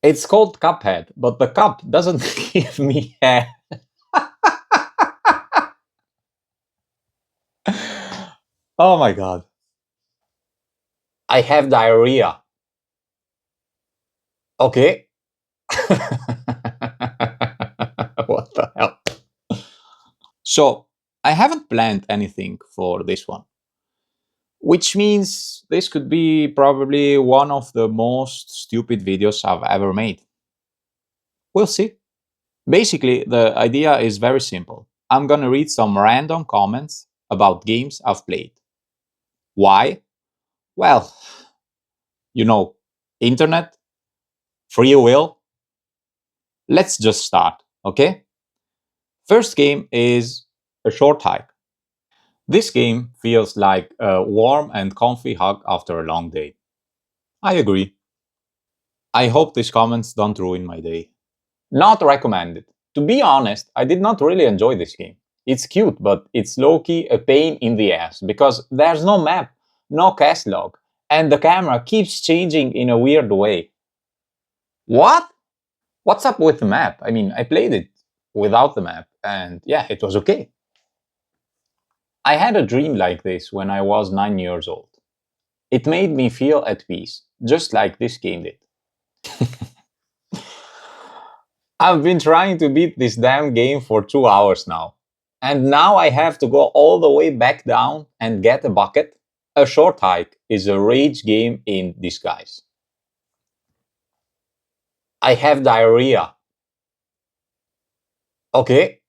It's called Cuphead, but the cup doesn't give me hair. Oh my god. I have diarrhea. Okay. What the hell? So, I haven't planned anything for this one, which means this could be probably one of the most stupid videos I've ever made. We'll see. Basically, the idea is very simple. I'm gonna read some random comments about games I've played. Why? Well, you know, internet, free will. Let's just start, okay? First game is a short hike. This game feels like a warm and comfy hug after a long day. I agree. I hope these comments don't ruin my day. Not recommended. To be honest, I did not really enjoy this game. It's cute, but it's low-key a pain in the ass because there's no map, no cast log, and the camera keeps changing in a weird way. What? What's up with the map? I mean, I played it without the map, and yeah, it was okay. I had a dream like this when I was 9 years old. It made me feel at peace, just like this game did. I've been trying to beat this damn game for 2 hours now. And now I have to go all the way back down and get a bucket? A short hike is a rage game in disguise. I have diarrhea. Okay.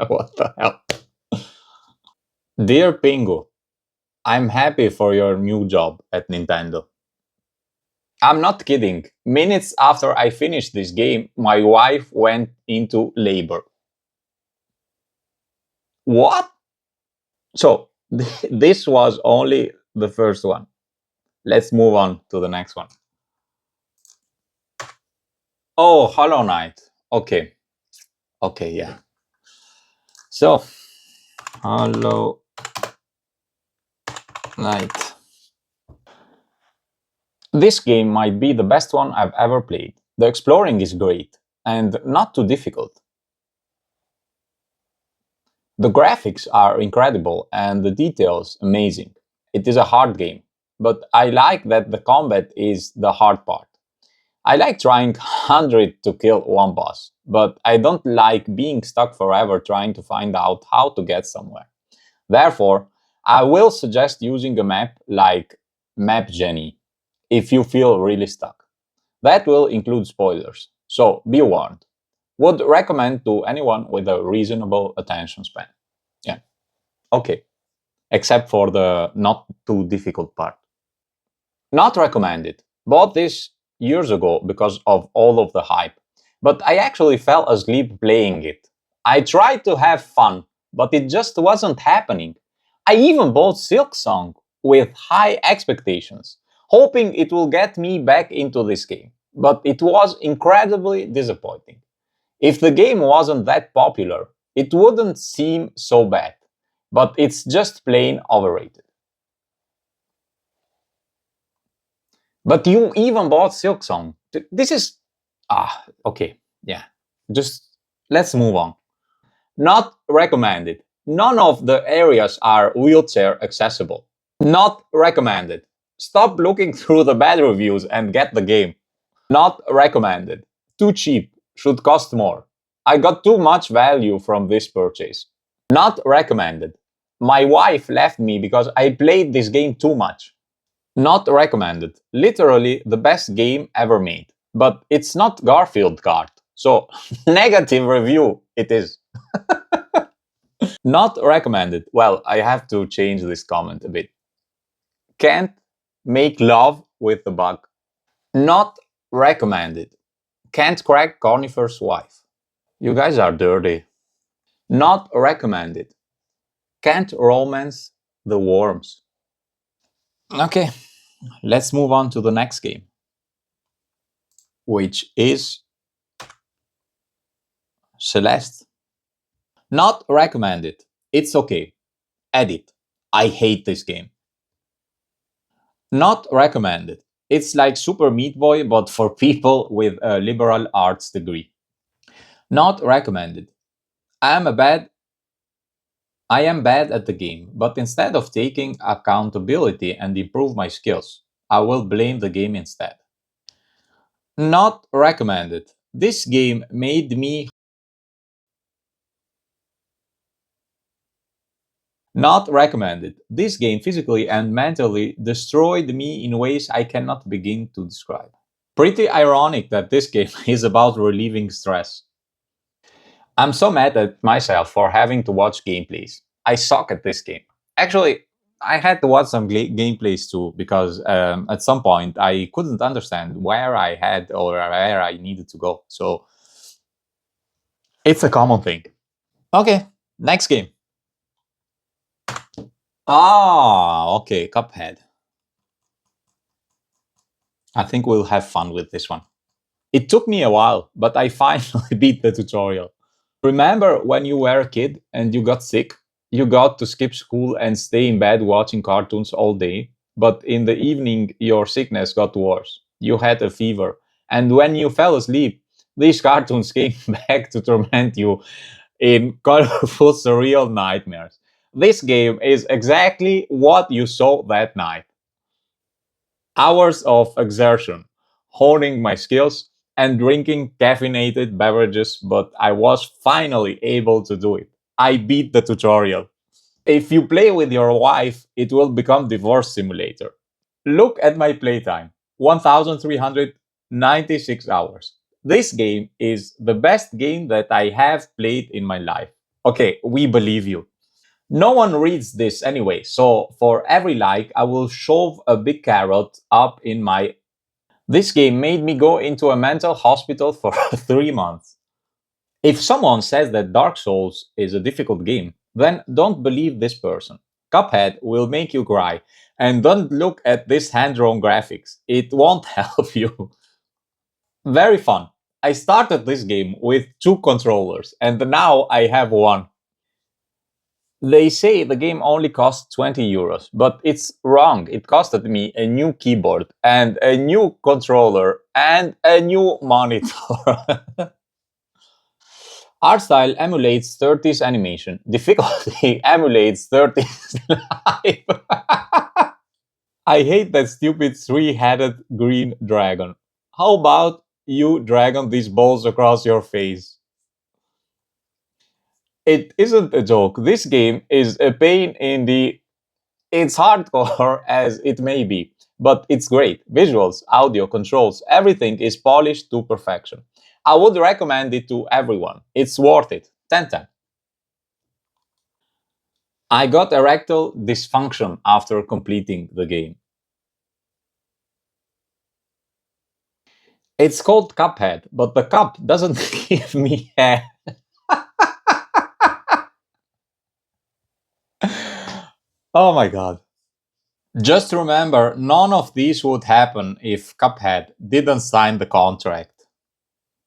What the hell? Dear Pingu, I'm happy for your new job at Nintendo. I'm not kidding. Minutes after I finished this game, my wife went into labor. What? So, this was only the first one. Let's move on to the next one. Oh, Hollow Knight. Okay. Okay, yeah. So, Hollow Knight. This game might be the best one I've ever played. The exploring is great and not too difficult. The graphics are incredible and the details amazing. It is a hard game, but I like that the combat is the hard part. I like trying 100 to kill one boss, but I don't like being stuck forever trying to find out how to get somewhere. Therefore, I will suggest using a map like Map Jenny if you feel really stuck. That will include spoilers, so be warned. Would recommend to anyone with a reasonable attention span. Yeah, okay, except for the not too difficult part. Not recommended. Bought this years ago because of all of the hype, but I actually fell asleep playing it. I tried to have fun, but it just wasn't happening. I even bought Silk Song with high expectations, hoping it will get me back into this game, but it was incredibly disappointing. If the game wasn't that popular, it wouldn't seem so bad, but it's just plain overrated. But you even bought Silk Song. This is okay. Yeah. Just let's move on. Not recommended. None of the areas are wheelchair accessible. Not recommended. Stop looking through the bad reviews and get the game. Not recommended. Too cheap. Should cost more. I got too much value from this purchase. Not recommended. My wife left me because I played this game too much. Not recommended. Literally the best game ever made. But it's not Garfield Kart. So, negative review it is. Not recommended. Well, I have to change this comment a bit. Can't make love with the bug. Not recommended. Can't crack Cornifer's wife. You guys are dirty. Not recommended. Can't romance the worms. Okay, let's move on to the next game, which is Celeste. Not recommended. It's okay. Edit. I hate this game. Not recommended. It's like Super Meat Boy, but for people with a liberal arts degree. Not recommended. I am a bad I am bad at the game, but instead of taking accountability and improve my skills, I will blame the game instead. Not recommended. This game made me Not recommended. This game physically and mentally destroyed me in ways I cannot begin to describe. Pretty ironic that this game is about relieving stress. I'm so mad at myself for having to watch gameplays. I suck at this game. Actually, I had to watch some gameplays too because at some point I couldn't understand where I had or where I needed to go. So it's a common thing. Okay, next game. Ah, okay, Cuphead. I think we'll have fun with this one. It took me a while, but I finally beat the tutorial. Remember when you were a kid and you got sick? You got to skip school and stay in bed watching cartoons all day, but in the evening your sickness got worse. You had a fever, and when you fell asleep, these cartoons came back to torment you in colorful, surreal nightmares. This game is exactly what you saw that night. Hours of exertion, honing my skills, and drinking caffeinated beverages, but I was finally able to do it. I beat the tutorial. If you play with your wife, it will become divorce simulator. Look at my playtime, 1396 hours. This game is the best game that I have played in my life. Okay, we believe you. No one reads this anyway, so for every like, I will shove a big carrot up in my. This game made me go into a mental hospital for 3 months. If someone says that Dark Souls is a difficult game, then don't believe this person. Cuphead will make you cry, and don't look at this hand drawn graphics, it won't help you. Very fun. I started this game with two controllers, and now I have one. They say the game only costs 20 euros, but it's wrong. It costed me a new keyboard and a new controller and a new monitor. Art style emulates 30s animation. Difficulty emulates 30s life. I hate that stupid three-headed green dragon. How about you dragon these balls across your face? It isn't a joke. This game is a pain in the. It's hardcore as it may be, but it's great. Visuals, audio, controls, everything is polished to perfection. I would recommend it to everyone. It's worth it. 10/10. I got erectile dysfunction after completing the game. It's called Cuphead, but the cup doesn't give me hair. Oh my god. Just remember, none of these would happen if Cuphead didn't sign the contract.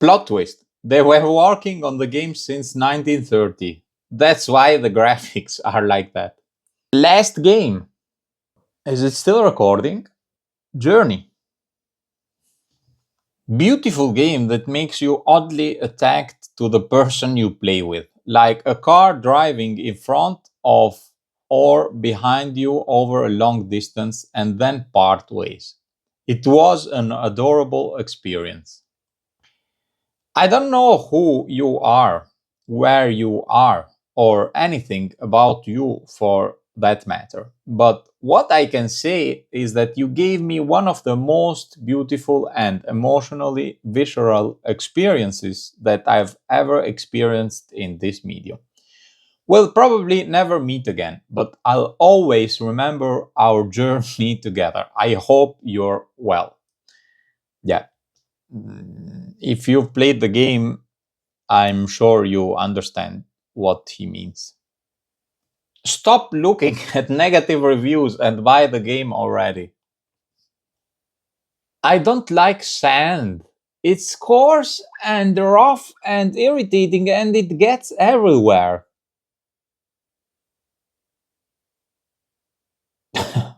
Plot twist. They were working on the game since 1930. That's why the graphics are like that. Last game. Is it still recording? Journey. Beautiful game that makes you oddly attached to the person you play with. Like a car driving in front of or behind you over a long distance and then part ways. It was an adorable experience. I don't know who you are, where you are, or anything about you for that matter. But what I can say is that you gave me one of the most beautiful and emotionally visceral experiences that I've ever experienced in this medium. We'll probably never meet again, but I'll always remember our journey together. I hope you're well. Yeah. If you've played the game, I'm sure you understand what he means. Stop looking at negative reviews and buy the game already. I don't like sand. It's coarse and rough and irritating and it gets everywhere.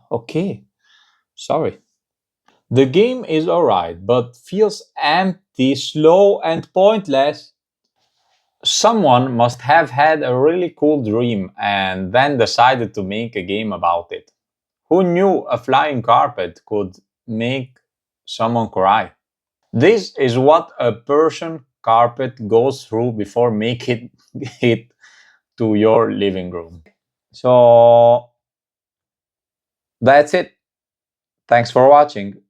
Okay, sorry. The game is alright, but feels empty, slow, and pointless. Someone must have had a really cool dream and then decided to make a game about it. Who knew a flying carpet could make someone cry? This is what a Persian carpet goes through before making it to your living room. So that's it. Thanks for watching.